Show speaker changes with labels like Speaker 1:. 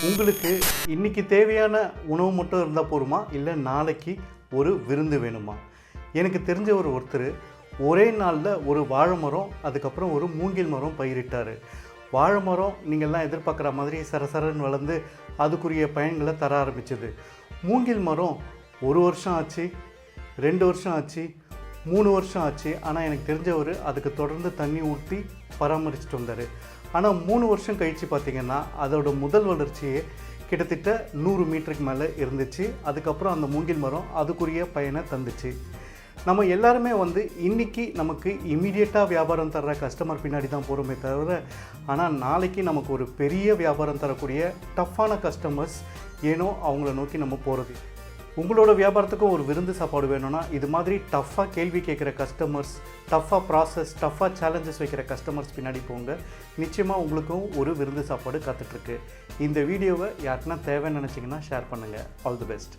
Speaker 1: உங்களுக்கு இன்றைக்கி தேவையான உணவு மட்டும் இருந்தால் போதுமா, இல்லை நாளைக்கு ஒரு விருந்து வேணுமா? எனக்கு தெரிஞ்ச ஒருத்தர் ஒரே நாளில் ஒரு வாழை மரம், அதுக்கப்புறம் ஒரு மூங்கில் மரம் பயிரிட்டார். வாழை மரம் நீங்கள்லாம் எதிர்பார்க்குற மாதிரி சரசரன்னு வளர்ந்து அதுக்குரிய பயன்களை தர ஆரம்பிச்சது. மூங்கில் மரம் 1 வருஷம் ஆச்சு, 2 வருஷம் ஆச்சு, 3 வருஷம் ஆச்சு. ஆனால் எனக்கு தெரிஞ்சவர் அதுக்கு தொடர்ந்து தண்ணி ஊற்றி பராமரிச்சுட்டு வந்தார். ஆனால் 3 வருஷம் கழித்து பார்த்திங்கன்னா அதோட முதல் வளர்ச்சியே கிட்டத்தட்ட 100 மீட்டருக்கு மேலே இருந்துச்சு. அதுக்கப்புறம் அந்த மூங்கில் மரம் அதுக்குரிய பயனை தந்துச்சு. நம்ம எல்லாருமே இன்றைக்கி நமக்கு இமீடியட்டாக வியாபாரம் தர்ற கஸ்டமர் பின்னாடி தான் போகிறோமே தவிர, ஆனால் நாளைக்கு நமக்கு ஒரு பெரிய வியாபாரம் தரக்கூடிய டஃப்பான கஸ்டமர்ஸ் ஏனோ அவங்கள நோக்கி நம்ம போகிறது. உங்களோட வியாபாரத்துக்கும் ஒரு விருந்து சாப்பாடு வேணும்னா இது மாதிரி டஃப்பாக கேள்வி கேட்குற கஸ்டமர்ஸ், டஃப்பாக ப்ராசஸ், டஃப்பாக சேலஞ்சஸ் வைக்கிற கஸ்டமர்ஸ் பின்னாடி போங்க. நிச்சயமாக உங்களுக்கும் ஒரு விருந்து சாப்பாடு காத்துட்ருக்கு. இந்த வீடியோவை யாருக்குன்னா தேவைன்னு நினச்சிங்கன்னா ஷேர் பண்ணுங்கள். All the best.